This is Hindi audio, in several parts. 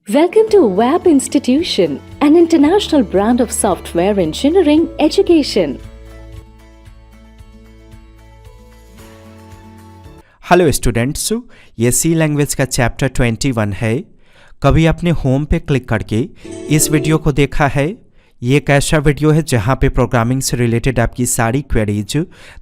Welcome to WAP Institution, an international brand of software engineering education. Hello students, ये सी लैंग्वेज का चैप्टर 21 है। कभी आपने होम पे क्लिक करके इस वीडियो को देखा है? ये एक ऐसा वीडियो है जहाँ पे प्रोग्रामिंग से रिलेटेड आपकी सारी क्वेरीज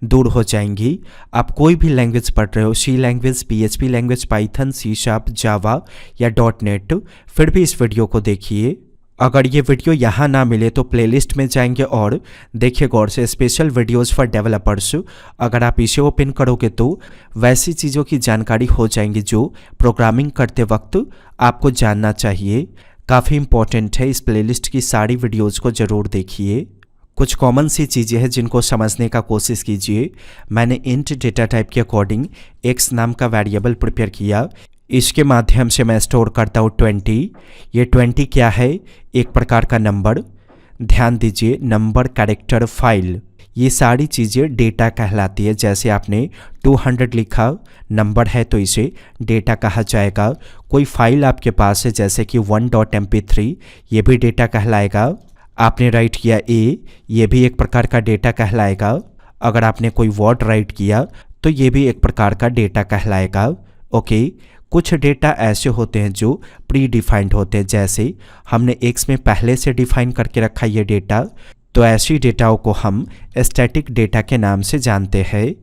दूर हो जाएंगी। आप कोई भी लैंग्वेज पढ़ रहे हो, C language, PHP language, Python, C sharp, Java या .NET, फिर भी इस वीडियो को देखिए। अगर ये वीडियो यहाँ ना मिले तो प्लेलिस्ट में जाएंगे और देखिए गौर से, स्पेशल वीडियोस फॉर डेवलपर्स। अगर आप इसे ओपन करोगे तो वैसी चीज़ों की जानकारी हो जाएंगी जो प्रोग्रामिंग करते वक्त आपको जानना चाहिए। काफ़ी इंपॉर्टेंट है, इस प्लेलिस्ट की सारी वीडियोस को ज़रूर देखिए। कुछ कॉमन सी चीज़ें हैं जिनको समझने का कोशिश कीजिए। मैंने इंट डेटा टाइप के अकॉर्डिंग x नाम का वेरिएबल प्रिपेयर किया। इसके माध्यम से मैं स्टोर करता हूँ 20। ये 20 क्या है? एक प्रकार का नंबर। ध्यान दीजिए, नंबर, कैरेक्टर, फाइल, ये सारी चीज़ें डेटा कहलाती है। जैसे आपने 200 लिखा, नंबर है तो इसे डेटा कहा जाएगा। कोई फाइल आपके पास है जैसे कि 1.mp3, ये भी डेटा कहलाएगा। आपने राइट किया a, ये भी एक प्रकार का डेटा कहलाएगा। अगर आपने कोई वर्ड राइट किया तो ये भी एक प्रकार का डेटा कहलाएगा। ओके, कुछ डेटा ऐसे होते हैं जो प्री डिफाइंड होते हैं, जैसे हमने x में पहले से डिफाइन करके रखा ये डेटा, तो ऐसी डेटाओं को हम स्टैटिक डेटा के नाम से जानते हैं।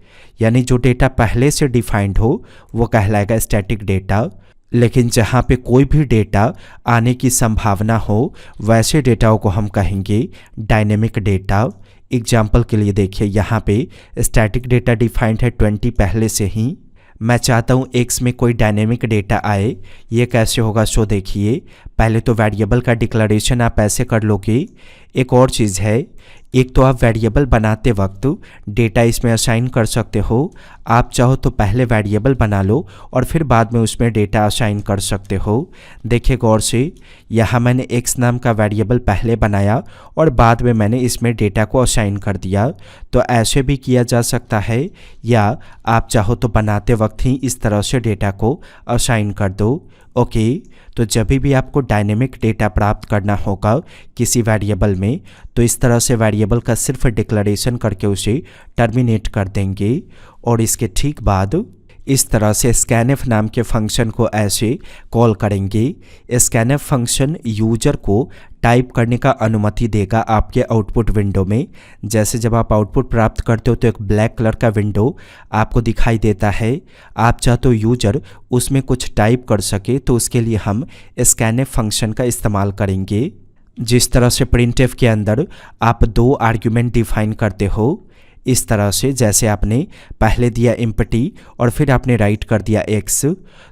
यानी जो डेटा पहले से डिफाइंड हो वो कहलाएगा स्टैटिक डेटा। लेकिन जहाँ पे कोई भी डेटा आने की संभावना हो वैसे डेटाओं को हम कहेंगे डायनेमिक डेटा। एग्जाम्पल के लिए देखिए, यहाँ पे स्टैटिक डेटा डिफाइंड है 20 पहले से ही। मैं चाहता हूँ x में कोई डायनेमिक डेटा आए, ये कैसे होगा? सो देखिए, पहले तो वेरिएबल का डिक्लेरेशन आप ऐसे कर लोगे। एक और चीज़ है, एक तो आप वेरिएबल बनाते वक्त डेटा इसमें असाइन कर सकते हो। आप चाहो तो पहले वेरिएबल बना लो और फिर बाद में उसमें डेटा असाइन कर सकते हो। देखिए गौर से, यहाँ मैंने x नाम का वेरिएबल पहले बनाया और बाद में मैंने इसमें डेटा को असाइन कर दिया। तो ऐसे भी किया जा सकता है, या आप चाहो तो बनाते वक्त ही इस तरह से डेटा को असाइन कर दो। ओके, तो जब भी आपको डायनेमिक डेटा प्राप्त करना होगा किसी वेरिएबल में, तो इस तरह से वेरिएबल का सिर्फ डिक्लेरेशन करके उसे टर्मिनेट कर देंगे। और इसके ठीक बाद इस तरह से scanf नाम के फंक्शन को ऐसे कॉल करेंगे। scanf फंक्शन यूजर को टाइप करने का अनुमति देगा आपके आउटपुट विंडो में। जैसे जब आप आउटपुट प्राप्त करते हो तो एक ब्लैक कलर का विंडो आपको दिखाई देता है। आप चाहते हो यूजर उसमें कुछ टाइप कर सके, तो उसके लिए हम scanf फंक्शन का इस्तेमाल करेंगे। जिस तरह से printf के अंदर आप 2 आर्ग्यूमेंट डिफाइन करते हो, इस तरह से जैसे आपने पहले दिया empty और फिर आपने राइट कर दिया x।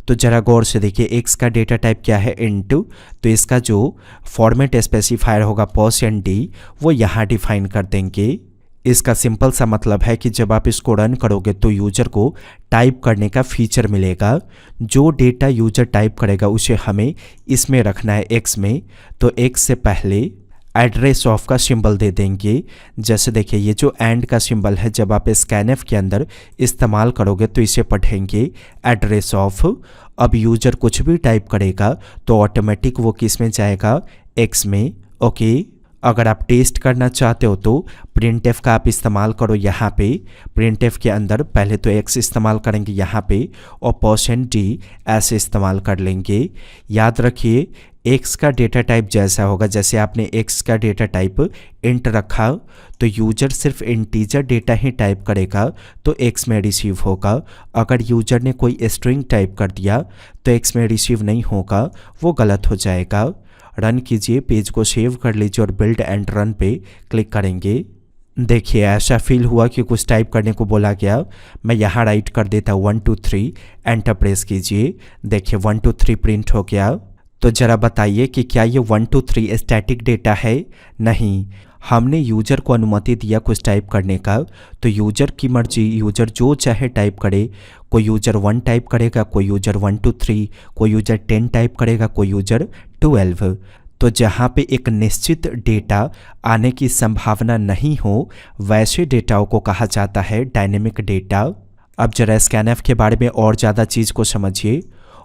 तो जरा गौर से देखिए, x का डेटा टाइप क्या है? int। तो इसका जो फॉर्मेट स्पेसिफायर होगा %d, वो यहाँ डिफाइन कर देंगे। इसका सिंपल सा मतलब है कि जब आप इसको रन करोगे तो यूजर को टाइप करने का फीचर मिलेगा। जो डेटा यूजर टाइप करेगा उसे हमें इसमें रखना है x में। तो x से पहले एड्रेस ऑफ का सिंबल दे देंगे। जैसे देखिए, ये जो एंड का सिंबल है जब आप scanf के अंदर इस्तेमाल करोगे तो इसे पढ़ेंगे एड्रेस ऑफ। अब यूजर कुछ भी टाइप करेगा तो ऑटोमेटिक वो किस में जाएगा? x में। ओके, अगर आप टेस्ट करना चाहते हो तो printf का आप इस्तेमाल करो। यहाँ पे printf के अंदर पहले तो x इस्तेमाल करेंगे यहाँ पे और %d ऐसे इस्तेमाल कर लेंगे। याद रखिए, x का डेटा टाइप जैसा होगा, जैसे आपने x का डेटा टाइप int रखा तो यूजर सिर्फ इंटीजर डेटा ही टाइप करेगा तो x में रिसीव होगा। अगर यूजर ने कोई स्ट्रिंग टाइप कर दिया तो x में रिसीव नहीं होगा, वो गलत हो जाएगा। रन कीजिए, पेज को सेव कर लीजिए और बिल्ड एंड रन पे क्लिक करेंगे। देखिए, ऐसा फील हुआ कि कुछ टाइप करने को बोला गया। मैं यहाँ राइट कर देता हूँ 1 2 3, एंटर प्रेस कीजिए। देखिए 1 2 3 प्रिंट हो गया। तो ज़रा बताइए कि क्या ये 1 2 3 स्टैटिक डेटा है? नहीं, हमने यूजर को अनुमति दिया कुछ टाइप करने का, तो यूजर की मर्जी, यूजर जो चाहे टाइप करे। कोई यूजर 1 टाइप करेगा, कोई यूजर 1 2 3, कोई यूजर 10 टाइप करेगा, कोई यूजर 12। तो जहाँ पे एक निश्चित डेटा आने की संभावना नहीं हो वैसे डेटाओं को कहा जाता है डायनेमिक डेटा। अब जरा scanf के बारे में और ज़्यादा चीज़ को समझिए।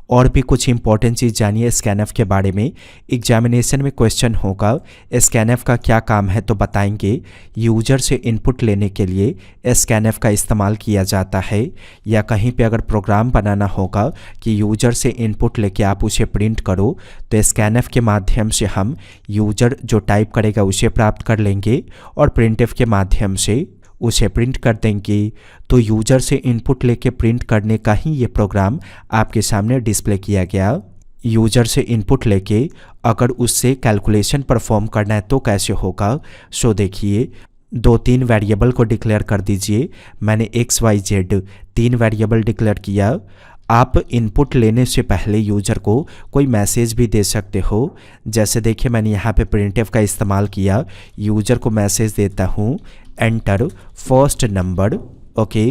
और भी कुछ इंपॉर्टेंट चीज़ जानिए स्कैनफ के बारे में। एग्जामिनेशन में क्वेश्चन होगा स्कैनफ का क्या काम है, तो बताएंगे यूजर से इनपुट लेने के लिए स्कैनफ का इस्तेमाल किया जाता है। या कहीं पे अगर प्रोग्राम बनाना होगा कि यूजर से इनपुट लेके आप उसे प्रिंट करो, तो स्कैनफ के माध्यम से हम यूजर जो टाइप करेगा उसे प्राप्त कर लेंगे और प्रिंटफ के माध्यम से उसे प्रिंट कर देंगे। तो यूजर से इनपुट लेके प्रिंट करने का ही ये प्रोग्राम आपके सामने डिस्प्ले किया गया। यूजर से इनपुट लेके अगर उससे कैलकुलेशन परफॉर्म करना है तो कैसे होगा, सो देखिए 2-3 वेरिएबल को डिक्लेयर कर दीजिए। मैंने XYZ 3 वेरिएबल डिक्लेयर किया। आप इनपुट लेने से पहले यूजर को कोई मैसेज भी दे सकते हो। जैसे देखिए मैंने यहाँ पे प्रिंटफ का इस्तेमाल किया। यूजर को मैसेज देता हूँ एंटर फर्स्ट नंबर। ओके,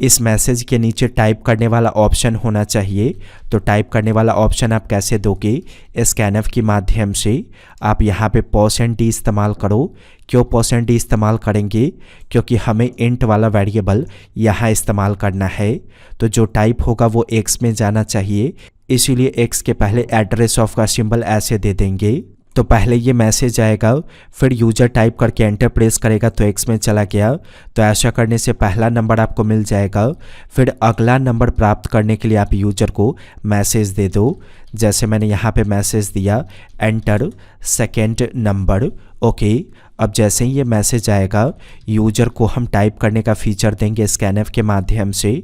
इस मैसेज के नीचे टाइप करने वाला ऑप्शन होना चाहिए। तो टाइप करने वाला ऑप्शन आप कैसे दोगे, स्कैनफ के माध्यम से। आप यहाँ पे %d इस्तेमाल करो। क्यों %d इस्तेमाल करेंगे, क्योंकि हमें इंट वाला वेरिएबल यहाँ इस्तेमाल करना है। तो जो टाइप होगा वो x में जाना चाहिए, इसीलिए x के पहले एड्रेस ऑफ का सिंबल ऐसे दे देंगे। तो पहले ये मैसेज आएगा, फिर यूजर टाइप करके एंटर प्रेस करेगा तो x में चला गया। तो ऐसा करने से पहला नंबर आपको मिल जाएगा। फिर अगला नंबर प्राप्त करने के लिए आप यूजर को मैसेज दे दो। जैसे मैंने यहाँ पे मैसेज दिया एंटर सेकेंड नंबर। ओके, अब जैसे ही ये मैसेज आएगा यूजर को हम टाइप करने का फीचर देंगे स्कैनफ के माध्यम से।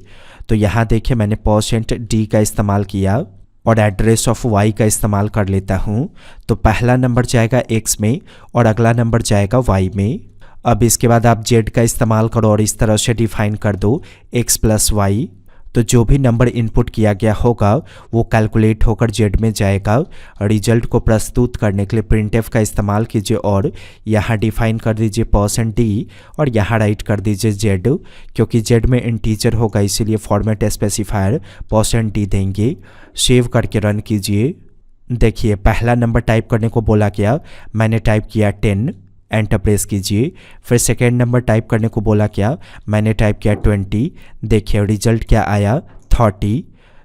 तो यहाँ देखिए मैंने %d का इस्तेमाल किया और एड्रेस ऑफ y का इस्तेमाल कर लेता हूँ। तो पहला नंबर जाएगा x में और अगला नंबर जाएगा y में। अब इसके बाद आप z का इस्तेमाल करो और इस तरह से डिफाइन कर दो x + y। तो जो भी नंबर इनपुट किया गया होगा वो कैलकुलेट होकर z में जाएगा। रिजल्ट को प्रस्तुत करने के लिए प्रिंटफ का इस्तेमाल कीजिए और यहाँ डिफाइन कर दीजिए %d और यहाँ राइट कर दीजिए z। क्योंकि z में इंटीजर होगा इसीलिए फॉर्मेट स्पेसिफायर %d देंगे। सेव करके रन कीजिए। देखिए पहला नंबर टाइप करने को बोला गया, मैंने टाइप किया 10, एंटर प्रेस कीजिए। फिर सेकेंड नंबर टाइप करने को बोला क्या, मैंने टाइप किया 20। देखिए रिजल्ट क्या आया 30।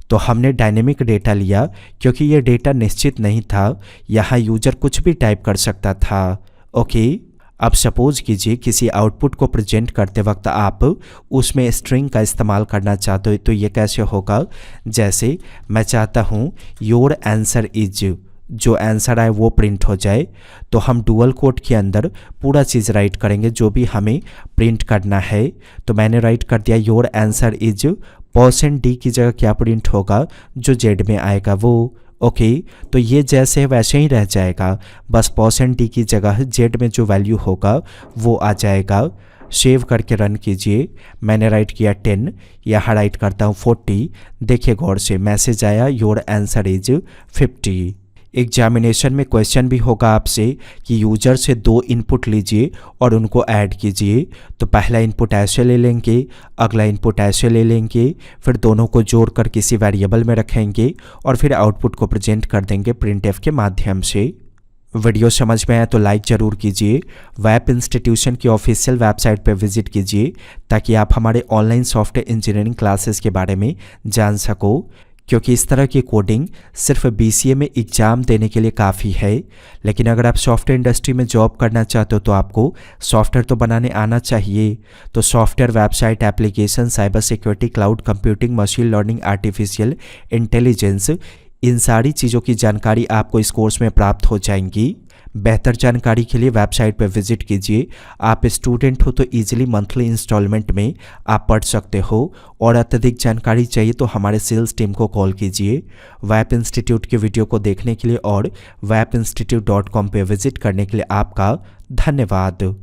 तो हमने डायनेमिक डेटा लिया क्योंकि ये डेटा निश्चित नहीं था, यहाँ यूजर कुछ भी टाइप कर सकता था। ओके, अब सपोज कीजिए किसी आउटपुट को प्रेजेंट करते वक्त आप उसमें स्ट्रिंग का इस्तेमाल करना चाहते हो, तो ये कैसे होगा। जैसे मैं चाहता हूँ योर आंसर इज, जो आंसर आए वो प्रिंट हो जाए। तो हम डुअल कोट के अंदर पूरा चीज़ राइट करेंगे जो भी हमें प्रिंट करना है। तो मैंने राइट कर दिया योर आंसर इज, %d की जगह क्या प्रिंट होगा, जो z में आएगा वो। ओके, तो ये जैसे है वैसे ही रह जाएगा, बस %d की जगह z में जो वैल्यू होगा वो आ जाएगा। सेव करके रन कीजिए। मैंने राइट किया 10, यहाँ राइट करता हूँ 40। देखिए गौर से मैसेज आया योर आंसर इज 50। एग्जामिनेशन में क्वेश्चन भी होगा आपसे कि यूजर से 2 इनपुट लीजिए और उनको ऐड कीजिए। तो पहला इनपुट ऐसे ले लेंगे, अगला इनपुट ऐसे ले लेंगे, फिर दोनों को जोड़कर किसी वेरिएबल में रखेंगे और फिर आउटपुट को प्रेजेंट कर देंगे प्रिंटफ के माध्यम से। वीडियो समझ में आया तो लाइक ज़रूर कीजिए। वेब इंस्टीट्यूशन की ऑफिशियल वेबसाइट पर विजिट कीजिए ताकि आप हमारे ऑनलाइन सॉफ्टवेयर इंजीनियरिंग क्लासेस के बारे में जान सको, क्योंकि इस तरह की कोडिंग सिर्फ BCA में एग्ज़ाम देने के लिए काफ़ी है। लेकिन अगर आप सॉफ्टवेयर इंडस्ट्री में जॉब करना चाहते हो तो आपको सॉफ्टवेयर तो बनाने आना चाहिए। तो software, website, application, cyber security, cloud computing, machine learning, artificial intelligence, इन सारी चीज़ों की जानकारी आपको इस कोर्स में प्राप्त हो जाएंगी। बेहतर जानकारी के लिए वेबसाइट पर विजिट कीजिए। आप स्टूडेंट हो तो इजीली मंथली इंस्टॉलमेंट में आप पढ़ सकते हो, और अत्यधिक जानकारी चाहिए तो हमारे सेल्स टीम को कॉल कीजिए। वेब इंस्टीट्यूट के वीडियो को देखने के लिए और webinstitute.com पे विजिट करने के लिए आपका धन्यवाद।